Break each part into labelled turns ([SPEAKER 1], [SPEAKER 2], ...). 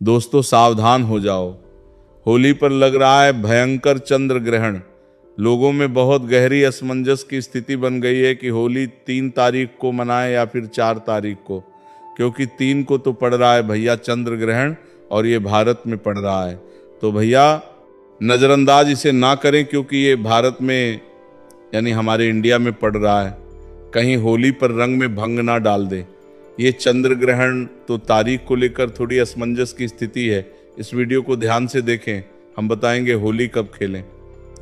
[SPEAKER 1] दोस्तों सावधान हो जाओ, होली पर लग रहा है भयंकर चंद्र ग्रहण। लोगों में बहुत गहरी असमंजस की स्थिति बन गई है कि होली 3 तारीख को मनाएं या फिर 4 तारीख को, क्योंकि 3 को तो पड़ रहा है भैया चंद्र ग्रहण और ये भारत में पड़ रहा है। तो भैया नज़रअंदाज इसे ना करें, क्योंकि ये भारत में यानी हमारे इंडिया में पड़ रहा है। कहीं होली पर रंग में भंग ना डाल दे। ये चंद्र ग्रहण तो तारीख को लेकर थोड़ी असमंजस की स्थिति है। इस वीडियो को ध्यान से देखें, हम बताएंगे होली कब खेलें,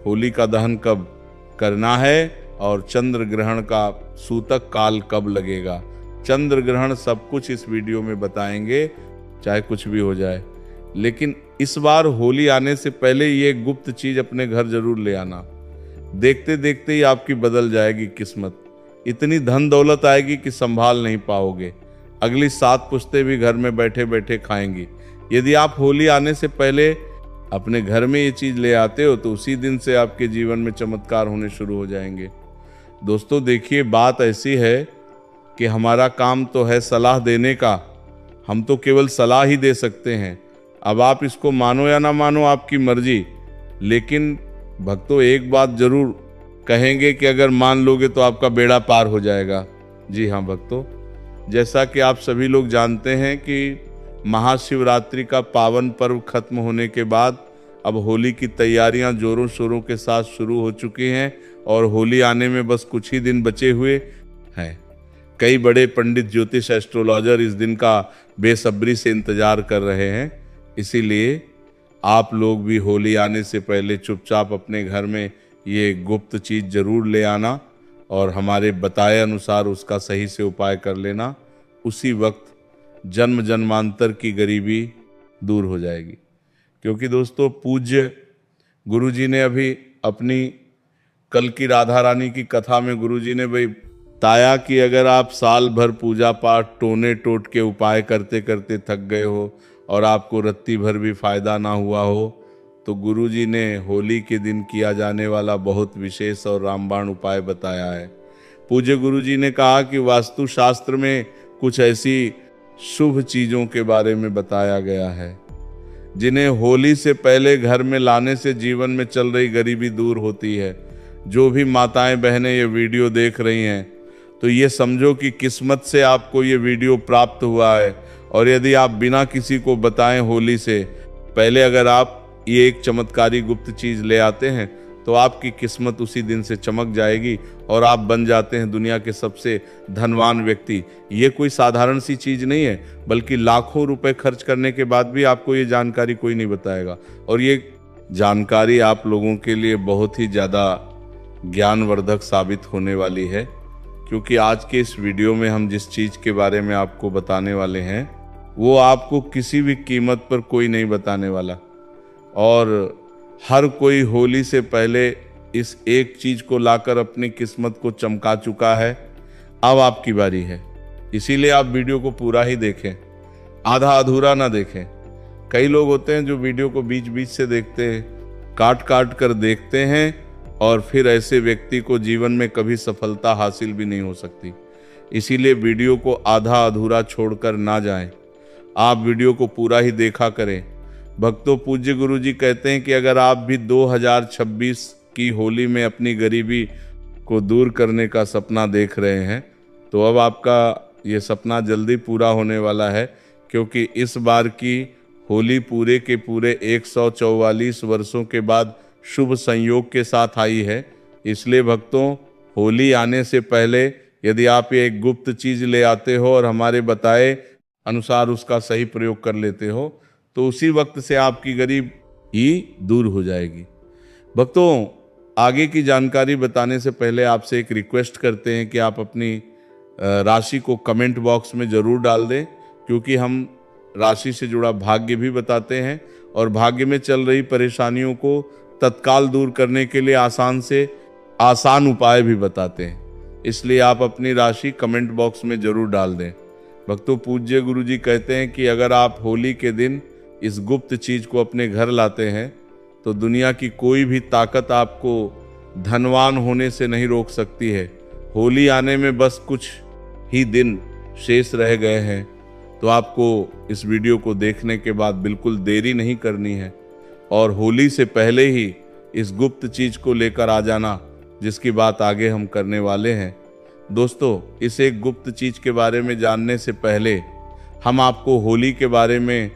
[SPEAKER 1] होली का दहन कब करना है और चंद्र ग्रहण का सूतक काल कब लगेगा। चंद्र ग्रहण सब कुछ इस वीडियो में बताएंगे, चाहे कुछ भी हो जाए। लेकिन इस बार होली आने से पहले ये गुप्त चीज अपने घर जरूर ले आना। देखते देखते ही आपकी बदल जाएगी किस्मत। इतनी धन दौलत आएगी कि संभाल नहीं पाओगे। अगली 7 पुश्तें भी घर में बैठे बैठे खाएंगी। यदि आप होली आने से पहले अपने घर में ये चीज ले आते हो तो उसी दिन से आपके जीवन में चमत्कार होने शुरू हो जाएंगे। दोस्तों देखिए, बात ऐसी है कि हमारा काम तो है सलाह देने का, हम तो केवल सलाह ही दे सकते हैं। अब आप इसको मानो या ना मानो, आपकी मर्जी। लेकिन भक्तों एक बात जरूर कहेंगे कि अगर मान लोगे तो आपका बेड़ा पार हो जाएगा। जी हाँ भक्तों, जैसा कि आप सभी लोग जानते हैं कि महाशिवरात्रि का पावन पर्व खत्म होने के बाद अब होली की तैयारियां जोरों शोरों के साथ शुरू हो चुकी हैं और होली आने में बस कुछ ही दिन बचे हुए हैं। कई बड़े पंडित ज्योतिष एस्ट्रोलॉजर इस दिन का बेसब्री से इंतजार कर रहे हैं। इसीलिए आप लोग भी होली आने से पहले चुपचाप अपने घर में ये गुप्त चीज जरूर ले आना और हमारे बताए अनुसार उसका सही से उपाय कर लेना। उसी वक्त जन्म जन्मांतर की गरीबी दूर हो जाएगी। क्योंकि दोस्तों पूज्य गुरुजी ने अभी अपनी कल की राधा रानी की कथा में गुरुजी ने भाई बताया कि अगर आप साल भर पूजा पाठ टोने टोट के उपाय करते करते थक गए हो और आपको रत्ती भर भी फायदा ना हुआ हो, तो गुरुजी ने होली के दिन किया जाने वाला बहुत विशेष और रामबाण उपाय बताया है। पूज्य गुरुजी ने कहा कि वास्तु शास्त्र में कुछ ऐसी शुभ चीजों के बारे में बताया गया है जिन्हें होली से पहले घर में लाने से जीवन में चल रही गरीबी दूर होती है। जो भी माताएं बहनें ये वीडियो देख रही हैं तो ये समझो कि किस्मत से आपको ये वीडियो प्राप्त हुआ है। और यदि आप बिना किसी को बताएं होली से पहले अगर आप ये एक चमत्कारी गुप्त चीज ले आते हैं तो आपकी किस्मत उसी दिन से चमक जाएगी और आप बन जाते हैं दुनिया के सबसे धनवान व्यक्ति। ये कोई साधारण सी चीज नहीं है, बल्कि लाखों रुपए खर्च करने के बाद भी आपको ये जानकारी कोई नहीं बताएगा। और ये जानकारी आप लोगों के लिए बहुत ही ज़्यादा ज्ञानवर्धक साबित होने वाली है, क्योंकि आज के इस वीडियो में हम जिस चीज़ के बारे में आपको बताने वाले हैं वो आपको किसी भी कीमत पर कोई नहीं बताने वाला। और हर कोई होली से पहले इस एक चीज को लाकर अपनी किस्मत को चमका चुका है। अब आपकी बारी है, इसीलिए आप वीडियो को पूरा ही देखें, आधा अधूरा ना देखें। कई लोग होते हैं जो वीडियो को बीच बीच से देखते हैं, काट काट कर देखते हैं और फिर ऐसे व्यक्ति को जीवन में कभी सफलता हासिल भी नहीं हो सकती। इसीलिए वीडियो को आधा अधूरा छोड़कर ना जाएं, आप वीडियो को पूरा ही देखा करें। भक्तों पूज्य गुरुजी कहते हैं कि अगर आप भी 2026 की होली में अपनी गरीबी को दूर करने का सपना देख रहे हैं तो अब आपका ये सपना जल्दी पूरा होने वाला है, क्योंकि इस बार की होली पूरे के पूरे 144 वर्षों के बाद शुभ संयोग के साथ आई है। इसलिए भक्तों होली आने से पहले यदि आप ये एक गुप्त चीज ले आते हो और हमारे बताए अनुसार उसका सही प्रयोग कर लेते हो तो उसी वक्त से आपकी गरीब ही दूर हो जाएगी। भक्तों आगे की जानकारी बताने से पहले आपसे एक रिक्वेस्ट करते हैं कि आप अपनी राशि को कमेंट बॉक्स में ज़रूर डाल दें, क्योंकि हम राशि से जुड़ा भाग्य भी बताते हैं और भाग्य में चल रही परेशानियों को तत्काल दूर करने के लिए आसान से आसान उपाय भी बताते हैं। इसलिए आप अपनी राशि कमेंट बॉक्स में ज़रूर डाल दें। भक्तों पूज्य गुरुजी कहते हैं कि अगर आप होली के दिन इस गुप्त चीज को अपने घर लाते हैं तो दुनिया की कोई भी ताकत आपको धनवान होने से नहीं रोक सकती है। होली आने में बस कुछ ही दिन शेष रह गए हैं तो आपको इस वीडियो को देखने के बाद बिल्कुल देरी नहीं करनी है और होली से पहले ही इस गुप्त चीज को लेकर आ जाना, जिसकी बात आगे हम करने वाले हैं। दोस्तों, इस एक गुप्त चीज के बारे में जानने से पहले हम आपको होली के बारे में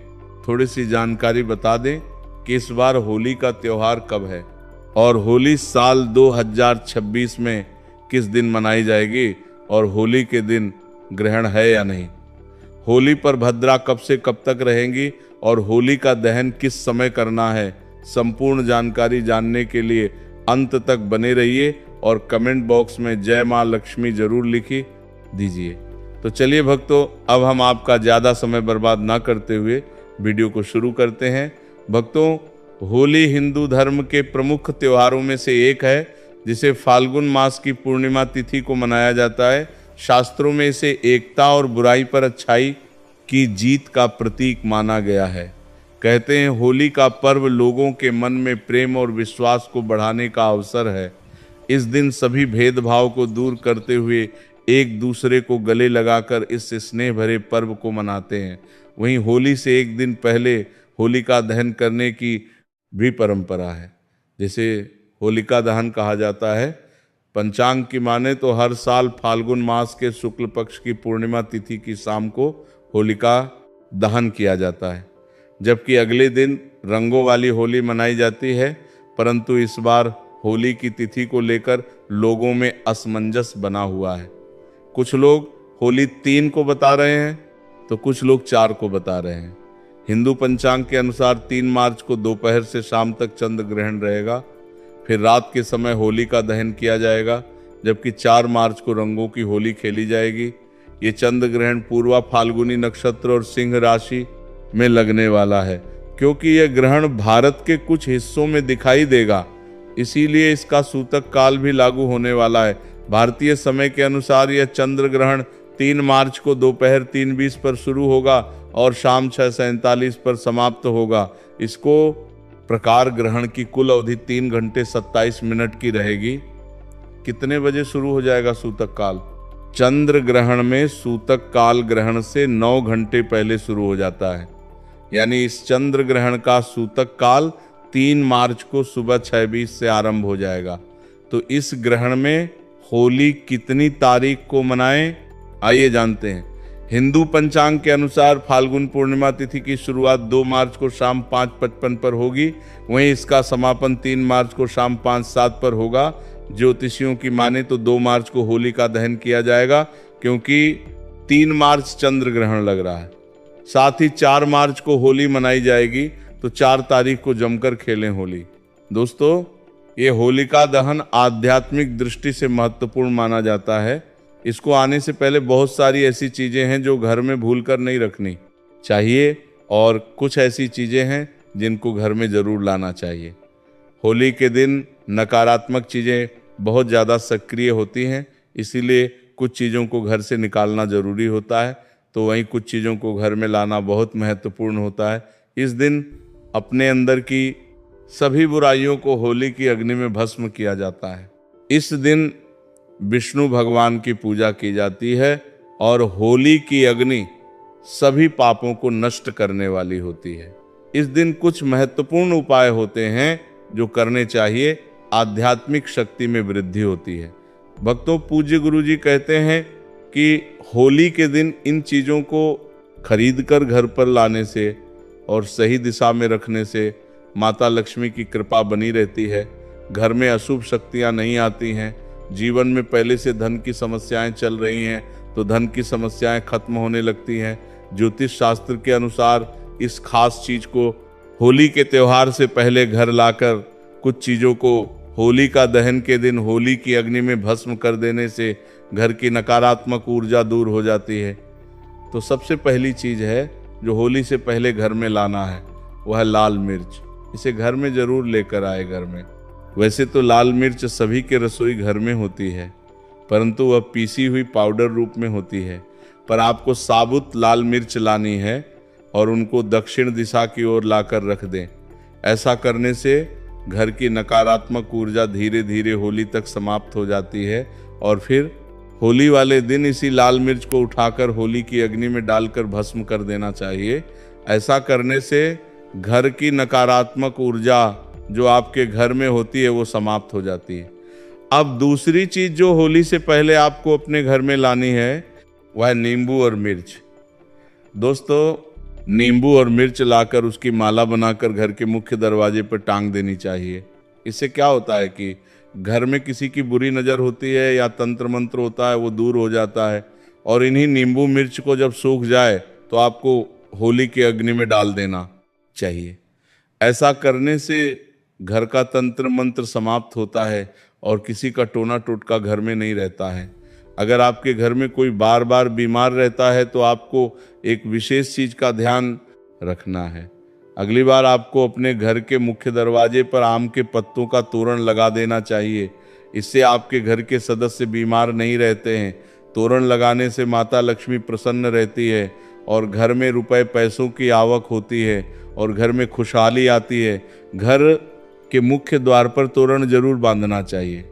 [SPEAKER 1] थोड़ी सी जानकारी बता दें कि इस बार होली का त्योहार कब है और होली साल 2026 में किस दिन मनाई जाएगी और होली के दिन ग्रहण है या नहीं। होली पर भद्रा कब से कब तक रहेंगी और होली का दहन किस समय करना है, संपूर्ण जानकारी जानने के लिए अंत तक बने रहिए और कमेंट बॉक्स में जय मां लक्ष्मी जरूर लिखी दीजिए। तो चलिए भक्तों, अब हम आपका ज़्यादा समय बर्बाद ना करते हुए वीडियो को शुरू करते हैं। भक्तों, होली हिंदू धर्म के प्रमुख त्योहारों में से एक है जिसे फाल्गुन मास की पूर्णिमा तिथि को मनाया जाता है। शास्त्रों में इसे एकता और बुराई पर अच्छाई की जीत का प्रतीक माना गया है। कहते हैं होली का पर्व लोगों के मन में प्रेम और विश्वास को बढ़ाने का अवसर है। इस दिन सभी भेदभाव को दूर करते हुए एक दूसरे को गले लगाकर इस स्नेह भरे पर्व को मनाते हैं। वहीं होली से एक दिन पहले होलिका दहन करने की भी परंपरा है, जिसे होलिका दहन कहा जाता है। पंचांग की माने तो हर साल फाल्गुन मास के शुक्ल पक्ष की पूर्णिमा तिथि की शाम को होलिका दहन किया जाता है, जबकि अगले दिन रंगों वाली होली मनाई जाती है। परंतु इस बार होली की तिथि को लेकर लोगों में असमंजस बना हुआ है। कुछ लोग होली 3 को बता रहे हैं तो कुछ लोग 4 को बता रहे हैं। हिंदू पंचांग के अनुसार 3 मार्च को दोपहर से शाम तक चंद्र ग्रहण रहेगा, फिर रात के समय होली का दहन किया जाएगा, जबकि 4 मार्च को रंगों की होली खेली जाएगी। ये चंद्र ग्रहण पूर्वा फाल्गुनी नक्षत्र और सिंह राशि में लगने वाला है। क्योंकि यह ग्रहण भारत के कुछ हिस्सों में दिखाई देगा, इसीलिए इसका सूतक काल भी लागू होने वाला है। भारतीय समय के अनुसार यह चंद्र ग्रहण 3 मार्च को दोपहर 3:20 पर शुरू होगा और शाम 6:47 पर समाप्त होगा। इसको प्रकार ग्रहण की कुल अवधि 3 घंटे 27 मिनट की रहेगी। कितने बजे शुरू हो जाएगा सूतक काल? चंद्र ग्रहण में सूतक काल ग्रहण से 9 घंटे पहले शुरू हो जाता है। यानी इस चंद्र ग्रहण का सूतक काल 3 मार्च को सुबह 6:20 से आरंभ हो जाएगा। तो इस ग्रहण में होली कितनी तारीख को मनाएं, आइए जानते हैं। हिंदू पंचांग के अनुसार फाल्गुन पूर्णिमा तिथि की शुरुआत 2 मार्च को शाम 5:55 पर होगी। वहीं इसका समापन 3 मार्च को शाम 5:07 पर होगा। ज्योतिषियों की माने तो 2 मार्च को होली का दहन किया जाएगा, क्योंकि 3 मार्च चंद्र ग्रहण लग रहा है। साथ ही 4 मार्च को होली मनाई जाएगी, तो 4 तारीख को जमकर खेलें होली। दोस्तों, ये होलिका दहन आध्यात्मिक दृष्टि से महत्वपूर्ण माना जाता है। इसको आने से पहले बहुत सारी ऐसी चीजें हैं जो घर में भूलकर नहीं रखनी चाहिए और कुछ ऐसी चीजें हैं जिनको घर में जरूर लाना चाहिए। होली के दिन नकारात्मक चीजें बहुत ज़्यादा सक्रिय होती हैं, इसीलिए कुछ चीज़ों को घर से निकालना जरूरी होता है, तो वहीं कुछ चीज़ों को घर में लाना बहुत महत्वपूर्ण होता है। इस दिन अपने अंदर की सभी बुराइयों को होली की अग्नि में भस्म किया जाता है। इस दिन विष्णु भगवान की पूजा की जाती है और होली की अग्नि सभी पापों को नष्ट करने वाली होती है। इस दिन कुछ महत्वपूर्ण उपाय होते हैं जो करने चाहिए, आध्यात्मिक शक्ति में वृद्धि होती है। भक्तों, पूज्य गुरु जी कहते हैं कि होली के दिन इन चीज़ों को खरीद कर घर पर लाने से और सही दिशा में रखने से माता लक्ष्मी की कृपा बनी रहती है, घर में अशुभ शक्तियां नहीं आती हैं। जीवन में पहले से धन की समस्याएं चल रही हैं तो धन की समस्याएं खत्म होने लगती हैं। ज्योतिष शास्त्र के अनुसार इस खास चीज को होली के त्योहार से पहले घर लाकर कुछ चीज़ों को होली का दहन के दिन होली की अग्नि में भस्म कर देने से घर की नकारात्मक ऊर्जा दूर हो जाती है। तो सबसे पहली चीज़ है जो होली से पहले घर में लाना है वह है लाल मिर्च। इसे घर में जरूर लेकर आए। घर में वैसे तो लाल मिर्च सभी के रसोई घर में होती है, परंतु वह पीसी हुई पाउडर रूप में होती है। पर आपको साबुत लाल मिर्च लानी है और उनको दक्षिण दिशा की ओर लाकर रख दें। ऐसा करने से घर की नकारात्मक ऊर्जा धीरे धीरे होली तक समाप्त हो जाती है और फिर होली वाले दिन इसी लाल मिर्च को उठाकर होली की अग्नि में डालकर भस्म कर देना चाहिए। ऐसा करने से घर की नकारात्मक ऊर्जा जो आपके घर में होती है वो समाप्त हो जाती है। अब दूसरी चीज जो होली से पहले आपको अपने घर में लानी है वह है नींबू और मिर्च। दोस्तों, नींबू और मिर्च लाकर उसकी माला बनाकर घर के मुख्य दरवाजे पर टांग देनी चाहिए। इससे क्या होता है कि घर में किसी की बुरी नज़र होती है या तंत्र मंत्र होता है वो दूर हो जाता है। और इन्हीं नींबू मिर्च को जब सूख जाए तो आपको होली के अग्नि में डाल देना चाहिए। ऐसा करने से घर का तंत्र मंत्र समाप्त होता है और किसी का टोना टोटका घर में नहीं रहता है। अगर आपके घर में कोई बार बार बीमार रहता है तो आपको एक विशेष चीज का ध्यान रखना है। अगली बार आपको अपने घर के मुख्य दरवाजे पर आम के पत्तों का तोरण लगा देना चाहिए। इससे आपके घर के सदस्य बीमार नहीं रहते हैं। तोरण लगाने से माता लक्ष्मी प्रसन्न रहती है और घर में रुपए पैसों की आवक होती है और घर में खुशहाली आती है। घर के मुख्य द्वार पर तोरण जरूर बांधना चाहिए।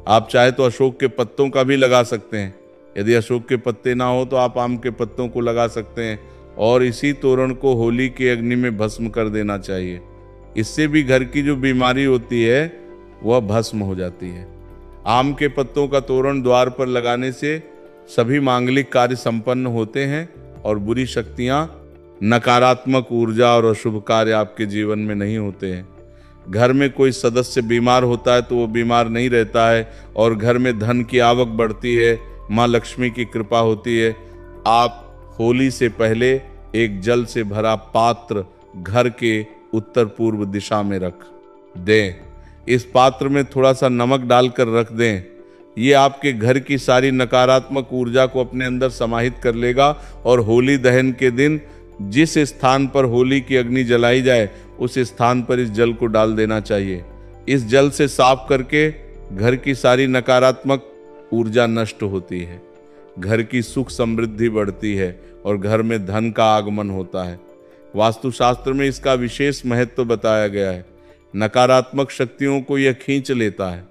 [SPEAKER 1] आप चाहे तो अशोक के पत्तों का भी लगा सकते हैं। यदि अशोक के पत्ते ना हो तो आप आम के पत्तों को लगा सकते हैं और इसी तोरण को होली के अग्नि में भस्म कर देना चाहिए। इससे भी घर की जो बीमारी होती है वह भस्म हो जाती है। आम के पत्तों का तोरण द्वार पर लगाने से सभी मांगलिक कार्य संपन्न होते हैं और बुरी शक्तियां, नकारात्मक ऊर्जा और अशुभ कार्य आपके जीवन में नहीं होते हैं। घर में कोई सदस्य बीमार होता है तो वो बीमार नहीं रहता है और घर में धन की आवक बढ़ती है, माँ लक्ष्मी की कृपा होती है। आप होली से पहले एक जल से भरा पात्र घर के उत्तर पूर्व दिशा में रख दें। इस पात्र में थोड़ा सा नमक डालकर रख दें। ये आपके घर की सारी नकारात्मक ऊर्जा को अपने अंदर समाहित कर लेगा और होली दहन के दिन जिस स्थान पर होली की अग्नि जलाई जाए उस स्थान पर इस जल को डाल देना चाहिए। इस जल से साफ करके घर की सारी नकारात्मक ऊर्जा नष्ट होती है, घर की सुख समृद्धि बढ़ती है और घर में धन का आगमन होता है। वास्तुशास्त्र में इसका विशेष महत्व बताया गया है। नकारात्मक शक्तियों को यह खींच लेता है।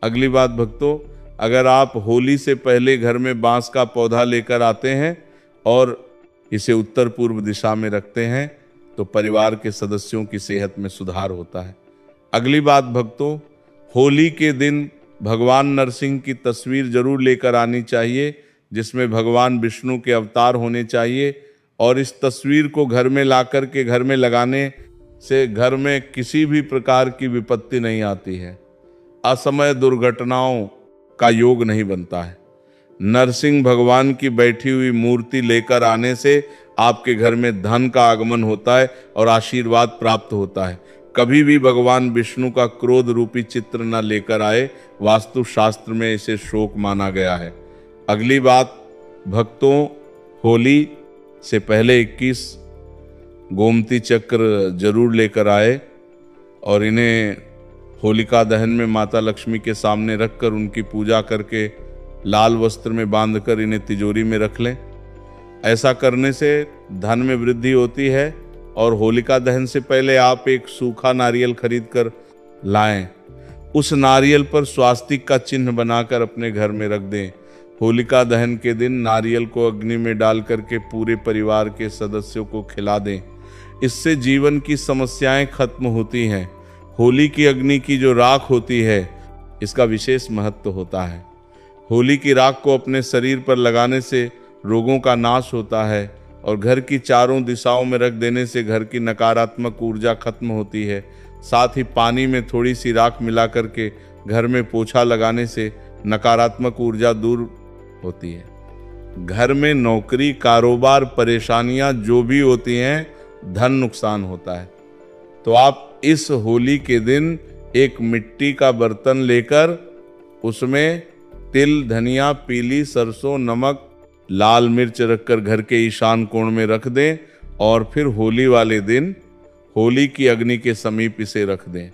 [SPEAKER 1] अगली बात भक्तों, अगर आप होली से पहले घर में बांस का पौधा लेकर आते हैं और इसे उत्तर पूर्व दिशा में रखते हैं तो परिवार के सदस्यों की सेहत में सुधार होता है। अगली बात भक्तों, होली के दिन भगवान नरसिंह की तस्वीर जरूर लेकर आनी चाहिए जिसमें भगवान विष्णु के अवतार होने चाहिए। और इस तस्वीर को घर में लाकर के घर में लगाने से घर में किसी भी प्रकार की विपत्ति नहीं आती है, असमय दुर्घटनाओं का योग नहीं बनता है। नरसिंह भगवान की बैठी हुई मूर्ति लेकर आने से आपके घर में धन का आगमन होता है और आशीर्वाद प्राप्त होता है। कभी भी भगवान विष्णु का क्रोध रूपी चित्र न लेकर आए, वास्तु शास्त्र में इसे शोक माना गया है। अगली बात भक्तों, होली से पहले 21 गोमती चक्र जरूर लेकर आए और इन्हें होलिका दहन में माता लक्ष्मी के सामने रखकर उनकी पूजा करके लाल वस्त्र में बांधकर इन्हें तिजोरी में रख लें। ऐसा करने से धन में वृद्धि होती है। और होलिका दहन से पहले आप एक सूखा नारियल खरीद कर लाएं। उस नारियल पर स्वास्तिक का चिन्ह बनाकर अपने घर में रख दें। होलिका दहन के दिन नारियल को अग्नि में डाल करके पूरे परिवार के सदस्यों को खिला दें। इससे जीवन की समस्याएं खत्म होती हैं। होली की अग्नि की जो राख होती है इसका विशेष महत्व होता है। होली की राख को अपने शरीर पर लगाने से रोगों का नाश होता है और घर की चारों दिशाओं में रख देने से घर की नकारात्मक ऊर्जा खत्म होती है। साथ ही पानी में थोड़ी सी राख मिला करके घर में पोछा लगाने से नकारात्मक ऊर्जा दूर होती है। घर में नौकरी, कारोबार, परेशानियां जो भी होती हैं, धन नुकसान होता है। तो आप इस होली के दिन एक मिट्टी का बर्तन लेकर उसमें तिल, धनिया, पीली सरसों, नमक, लाल मिर्च रखकर घर के ईशान कोण में रख दें और फिर होली वाले दिन होली की अग्नि के समीप इसे रख दें।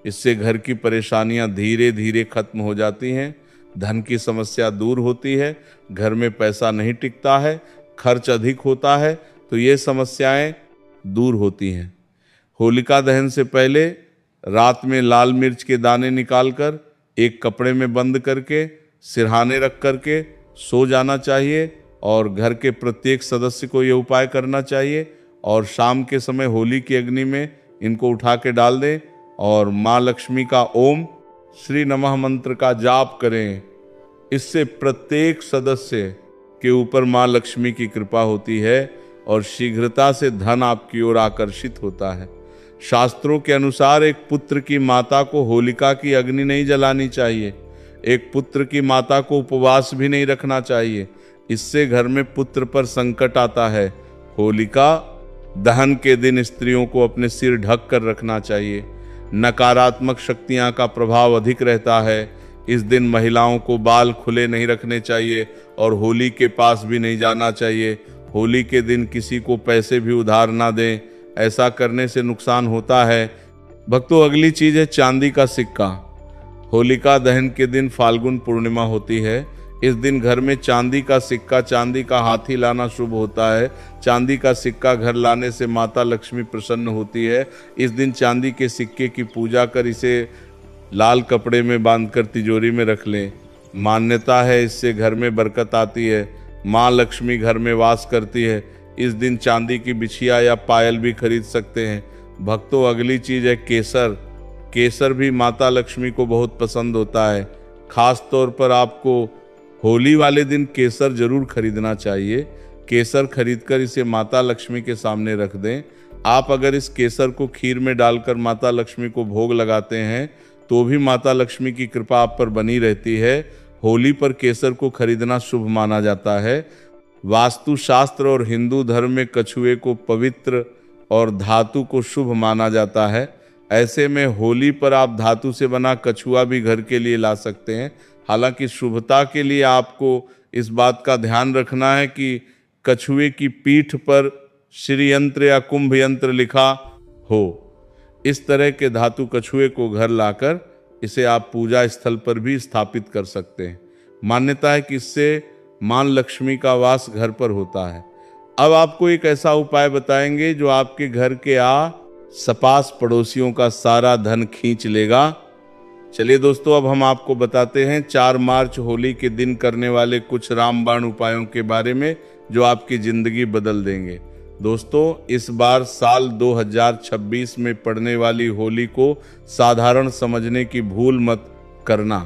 [SPEAKER 1] इससे घर की परेशानियां धीरे धीरे खत्म हो जाती हैं, धन की समस्या दूर होती है, घर में पैसा नहीं टिकता है, खर्च अधिक होता है, तो ये समस्याएं दूर होती हैं। होलिका दहन से पहले रात में लाल मिर्च के दाने निकालकर एक कपड़े में बंद करके सिरहाने रख करके सो जाना चाहिए और घर के प्रत्येक सदस्य को ये उपाय करना चाहिए और शाम के समय होली की अग्नि में इनको उठा के डाल दें और माँ लक्ष्मी का ओम श्री नमः मंत्र का जाप करें। इससे प्रत्येक सदस्य के ऊपर माँ लक्ष्मी की कृपा होती है और शीघ्रता से धन आपकी ओर आकर्षित होता है। शास्त्रों के अनुसार एक पुत्र की माता को होलिका की अग्नि नहीं जलानी चाहिए, एक पुत्र की माता को उपवास भी नहीं रखना चाहिए, इससे घर में पुत्र पर संकट आता है। होलिका दहन के दिन स्त्रियों को अपने सिर ढक कर रखना चाहिए। नकारात्मक शक्तियां का प्रभाव अधिक रहता है। इस दिन महिलाओं को बाल खुले नहीं रखने चाहिए और होली के पास भी नहीं जाना चाहिए। होली के दिन किसी को पैसे भी उधार ना दें, ऐसा करने से नुकसान होता है। भक्तों, अगली चीज है चांदी का सिक्का। होलिका दहन के दिन फाल्गुन पूर्णिमा होती है। इस दिन घर में चांदी का सिक्का, चांदी का हाथी लाना शुभ होता है। चांदी का सिक्का घर लाने से माता लक्ष्मी प्रसन्न होती है। इस दिन चांदी के सिक्के की पूजा कर इसे लाल कपड़े में बांधकर तिजोरी में रख लें। मान्यता है इससे घर में बरकत आती है, माँ लक्ष्मी घर में वास करती है। इस दिन चांदी की बिछिया या पायल भी खरीद सकते हैं। भक्तों, अगली चीज है केसर। केसर भी माता लक्ष्मी को बहुत पसंद होता है। खास तौर पर आपको होली वाले दिन केसर जरूर खरीदना चाहिए। केसर खरीदकर इसे माता लक्ष्मी के सामने रख दें। आप अगर इस केसर को खीर में डालकर माता लक्ष्मी को भोग लगाते हैं तो भी माता लक्ष्मी की कृपा आप पर बनी रहती है। होली पर केसर को खरीदना शुभ माना जाता है। वास्तु शास्त्र और हिंदू धर्म में कछुए को पवित्र और धातु को शुभ माना जाता है। ऐसे में होली पर आप धातु से बना कछुआ भी घर के लिए ला सकते हैं। हालांकि शुभता के लिए आपको इस बात का ध्यान रखना है कि कछुए की पीठ पर श्री यंत्र या कुंभ यंत्र लिखा हो। इस तरह के धातु कछुए को घर लाकर इसे आप पूजा स्थल पर भी स्थापित कर सकते हैं। मान्यता है कि इससे मां लक्ष्मी का वास घर पर होता है। अब आपको एक ऐसा उपाय बताएंगे जो आपके घर के सपास पड़ोसियों का सारा धन खींच लेगा। चलिए दोस्तों, अब हम आपको बताते हैं 4 मार्च होली के दिन करने वाले कुछ रामबाण उपायों के बारे में जो आपकी जिंदगी बदल देंगे। दोस्तों, इस बार साल 2026 में पड़ने वाली होली को साधारण समझने की भूल मत करना,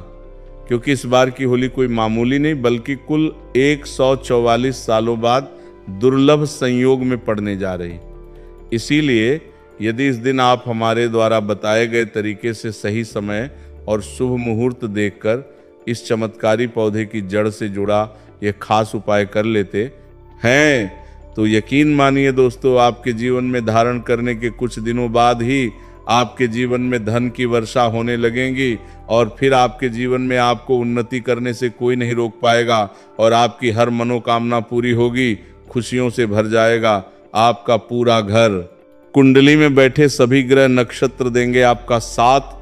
[SPEAKER 1] क्योंकि इस बार की होली कोई मामूली नहीं बल्कि कुल 144 सालों बाद दुर्लभ संयोग में पड़ने जा रही। इसीलिए यदि इस दिन आप हमारे द्वारा बताए गए तरीके से सही समय और शुभ मुहूर्त देखकर इस चमत्कारी पौधे की जड़ से जुड़ा यह खास उपाय कर लेते हैं तो यकीन मानिए दोस्तों, आपके जीवन में धारण करने के कुछ दिनों बाद ही आपके जीवन में धन की वर्षा होने लगेंगी और फिर आपके जीवन में आपको उन्नति करने से कोई नहीं रोक पाएगा और आपकी हर मनोकामना पूरी होगी, खुशियों से भर जाएगा आपका पूरा घर। कुंडली में बैठे सभी ग्रह नक्षत्र देंगे आपका साथ,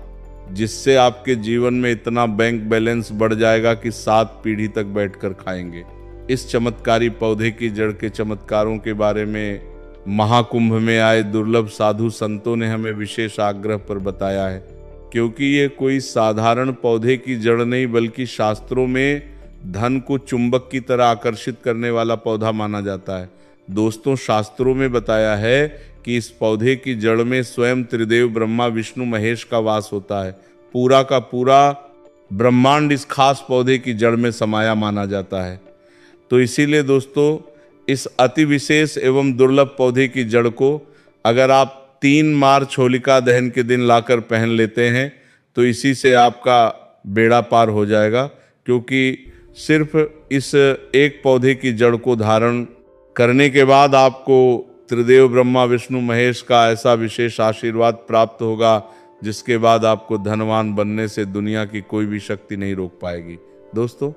[SPEAKER 1] जिससे आपके जीवन में इतना बैंक बैलेंस बढ़ जाएगा कि 7 पीढ़ी तक बैठकर खाएंगे। इस चमत्कारी पौधे की जड़ के चमत्कारों के बारे में महाकुंभ में आए दुर्लभ साधु संतों ने हमें विशेष आग्रह पर बताया है, क्योंकि ये कोई साधारण पौधे की जड़ नहीं बल्कि शास्त्रों में धन को चुंबक की तरह आकर्षित करने वाला पौधा माना जाता है। दोस्तों, शास्त्रों में बताया है कि इस पौधे की जड़ में स्वयं त्रिदेव ब्रह्मा विष्णु महेश का वास होता है। पूरा का पूरा ब्रह्मांड इस खास पौधे की जड़ में समाया माना जाता है। तो इसीलिए दोस्तों, इस अति विशेष एवं दुर्लभ पौधे की जड़ को अगर आप 3 मार्च होलिका दहन के दिन लाकर पहन लेते हैं तो इसी से आपका बेड़ा पार हो जाएगा, क्योंकि सिर्फ इस एक पौधे की जड़ को धारण करने के बाद आपको त्रिदेव ब्रह्मा विष्णु महेश का ऐसा विशेष आशीर्वाद प्राप्त होगा जिसके बाद आपको धनवान बनने से दुनिया की कोई भी शक्ति नहीं रोक पाएगी। दोस्तों,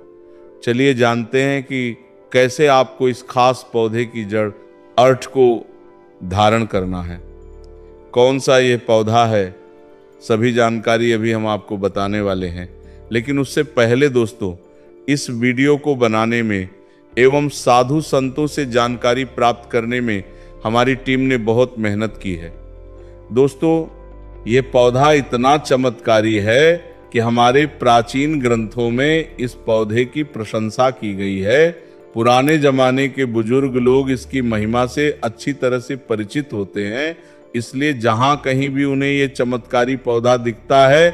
[SPEAKER 1] चलिए जानते हैं कि कैसे आपको इस खास पौधे की जड़ अर्थ को धारण करना है। कौन सा ये पौधा है, सभी जानकारी अभी हम आपको बताने वाले हैं। लेकिन उससे पहले दोस्तों, इस वीडियो को बनाने में एवं साधु संतों से जानकारी प्राप्त करने में हमारी टीम ने बहुत मेहनत की है। दोस्तों, ये पौधा इतना चमत्कारी है कि कि हमारे प्राचीन ग्रंथों में इस पौधे की प्रशंसा की गई है। पुराने जमाने के बुजुर्ग लोग इसकी महिमा से अच्छी तरह से परिचित होते हैं, इसलिए जहां कहीं भी उन्हें ये चमत्कारी पौधा दिखता है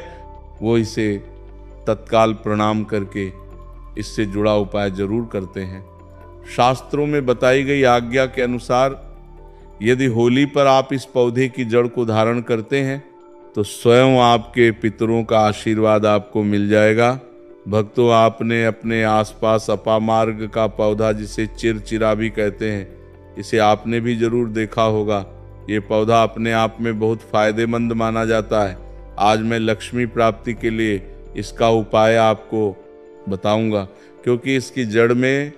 [SPEAKER 1] वो इसे तत्काल प्रणाम करके इससे जुड़ा उपाय जरूर करते हैं। शास्त्रों में बताई गई आज्ञा के अनुसार यदि होली पर आप इस पौधे की जड़ को धारण करते हैं तो स्वयं आपके पितरों का आशीर्वाद आपको मिल जाएगा। भक्तों, आपने अपने आसपास अपामार्ग का पौधा, जिसे चिरचिरा भी कहते हैं, इसे आपने भी जरूर देखा होगा। ये पौधा अपने आप में बहुत फायदेमंद माना जाता है। आज मैं लक्ष्मी प्राप्ति के लिए इसका उपाय आपको बताऊंगा, क्योंकि इसकी जड़ में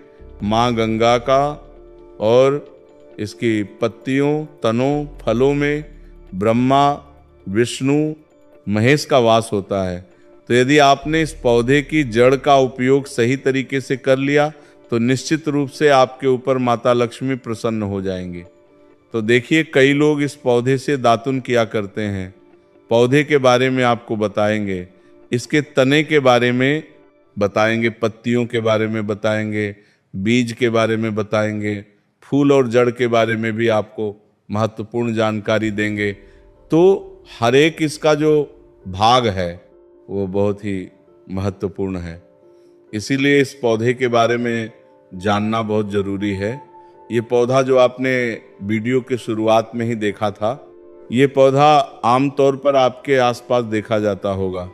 [SPEAKER 1] माँ गंगा का और इसकी पत्तियों, तनों, फलों में ब्रह्मा, विष्णु, महेश का वास होता है। तो यदि आपने इस पौधे की जड़ का उपयोग सही तरीके से कर लिया तो निश्चित रूप से आपके ऊपर माता लक्ष्मी प्रसन्न हो जाएंगे। तो देखिए, कई लोग इस पौधे से दातुन किया करते हैं। पौधे के बारे में आपको बताएंगे, इसके तने के बारे में बताएंगे, पत्तियों के बारे में बताएंगे, बीज के बारे में बताएंगे, फूल और जड़ के बारे में भी आपको महत्वपूर्ण जानकारी देंगे। तो हर एक इसका जो भाग है वो बहुत ही महत्वपूर्ण है, इसीलिए इस पौधे के बारे में जानना बहुत ज़रूरी है। ये पौधा जो आपने वीडियो के शुरुआत में ही देखा था, ये पौधा आमतौर पर आपके आसपास देखा जाता होगा।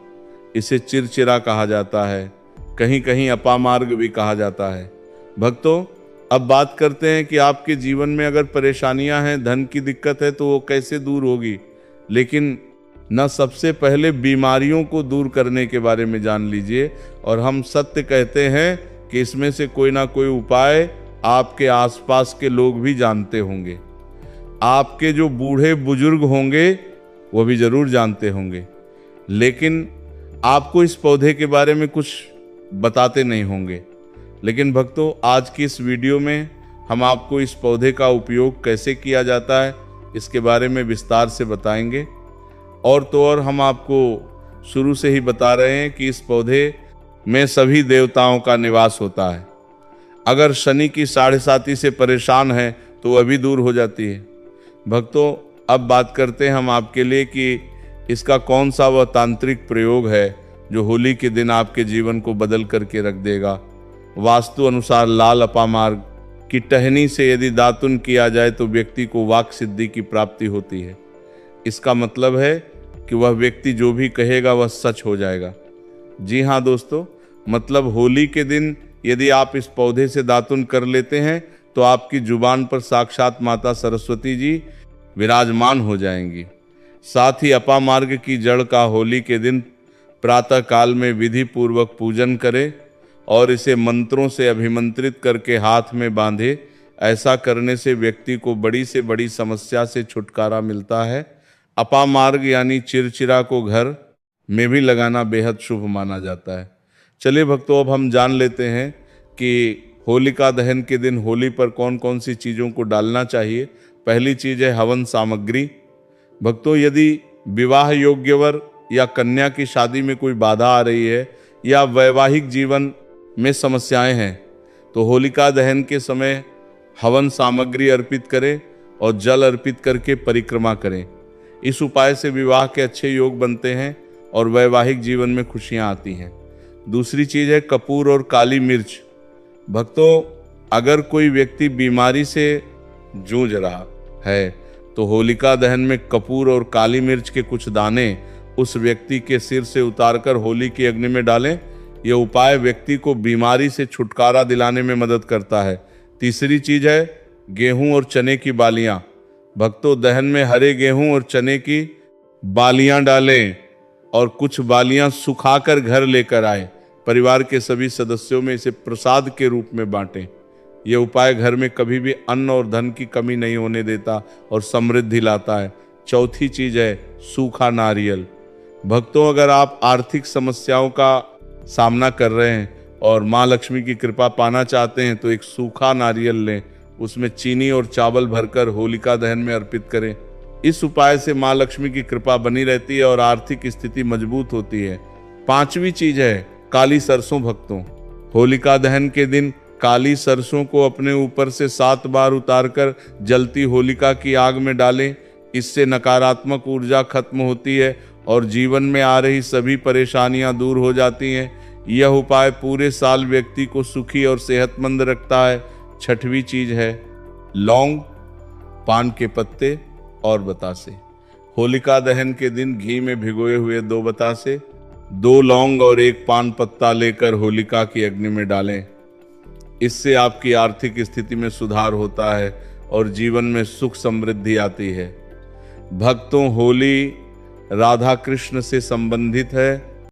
[SPEAKER 1] इसे चिरचिरा कहा जाता है, कहीं कहीं अपामार्ग भी कहा जाता है। भक्तों, अब बात करते हैं कि आपके जीवन में अगर परेशानियां हैं, धन की दिक्कत है, तो वो कैसे दूर होगी। लेकिन न सबसे पहले बीमारियों को दूर करने के बारे में जान लीजिए, और हम सत्य कहते हैं कि इसमें से कोई ना कोई उपाय आपके आसपास के लोग भी जानते होंगे। आपके जो बूढ़े बुजुर्ग होंगे वो भी जरूर जानते होंगे, लेकिन आपको इस पौधे के बारे में कुछ बताते नहीं होंगे। लेकिन भक्तों, आज की इस वीडियो में हम आपको इस पौधे का उपयोग कैसे किया जाता है इसके बारे में विस्तार से बताएंगे। और तो और हम आपको शुरू से ही बता रहे हैं कि इस पौधे में सभी देवताओं का निवास होता है। अगर शनि की 7.5 से परेशान है तो वह भी दूर हो जाती है। भक्तों, अब बात करते हैं हम आपके लिए कि इसका कौन सा वह तांत्रिक प्रयोग है जो होली के दिन आपके जीवन को बदल करके रख देगा। वास्तु अनुसार लाल अपामार्ग की टहनी से यदि दातुन किया जाए तो व्यक्ति को वाक सिद्धि की प्राप्ति होती है। इसका मतलब है कि वह व्यक्ति जो भी कहेगा वह सच हो जाएगा। जी हाँ दोस्तों, मतलब होली के दिन यदि आप इस पौधे से दातुन कर लेते हैं तो आपकी जुबान पर साक्षात माता सरस्वती जी विराजमान हो जाएंगी। साथ ही अपामार्ग की जड़ का होली के दिन प्रातः काल में विधि पूर्वक पूजन करें और इसे मंत्रों से अभिमंत्रित करके हाथ में बांधे। ऐसा करने से व्यक्ति को बड़ी से बड़ी समस्या से छुटकारा मिलता है। अपामार्ग यानी चिरचिरा को घर में भी लगाना बेहद शुभ माना जाता है। चलिए भक्तों, अब हम जान लेते हैं कि होलिका दहन के दिन होली पर कौन कौन सी चीज़ों को डालना चाहिए। पहली चीज़ है हवन सामग्री। भक्तों, यदि विवाह योग्य वर या कन्या की शादी में कोई बाधा आ रही है या वैवाहिक जीवन में समस्याएं हैं तो होलिका दहन के समय हवन सामग्री अर्पित करें और जल अर्पित करके परिक्रमा करें। इस उपाय से विवाह के अच्छे योग बनते हैं और वैवाहिक जीवन में खुशियां आती हैं। दूसरी चीज़ है कपूर और काली मिर्च। भक्तों, अगर कोई व्यक्ति बीमारी से जूझ रहा है तो होलिका दहन में कपूर और काली मिर्च के कुछ दाने उस व्यक्ति के सिर से उतारकर होली की अग्नि में डालें। यह उपाय व्यक्ति को बीमारी से छुटकारा दिलाने में मदद करता है। तीसरी चीज है गेहूं और चने की बालियां। भक्तों, दहन में हरे गेहूं और चने की बालियां डालें और कुछ बालियां सुखाकर घर लेकर आए। परिवार के सभी सदस्यों में इसे प्रसाद के रूप में बांटें। यह उपाय घर में कभी भी अन्न और धन की कमी नहीं होने देता और समृद्धि लाता है। चौथी चीज है सूखा नारियल। भक्तों, अगर आप आर्थिक समस्याओं का सामना कर रहे हैं और माँ लक्ष्मी की कृपा पाना चाहते हैं तो एक सूखा नारियल लें, उसमें चीनी और चावल भरकर होलिका दहन में अर्पित करें। इस उपाय से माँ लक्ष्मी की कृपा बनी रहती है और आर्थिक स्थिति मजबूत होती है। 5वीं चीज है काली सरसों भक्तों। होलिका दहन के दिन काली सरसों को अपने ऊपर से 7 बार उतारकर जलती होलिका की आग में डालें। इससे नकारात्मक ऊर्जा खत्म होती है और जीवन में आ रही सभी परेशानियां दूर हो जाती हैं। यह उपाय पूरे साल व्यक्ति को सुखी और सेहतमंद रखता है। 6वीं चीज है लौंग, पान के पत्ते और बतासे। होलिका दहन के दिन घी में भिगोए हुए 2 बतासे, 2 लौंग और 1 पान पत्ता लेकर होलिका की अग्नि में डालें। इससे आपकी आर्थिक स्थिति में सुधार होता है और जीवन में सुख समृद्धि आती है। भक्तों, होली राधा कृष्ण से संबंधित है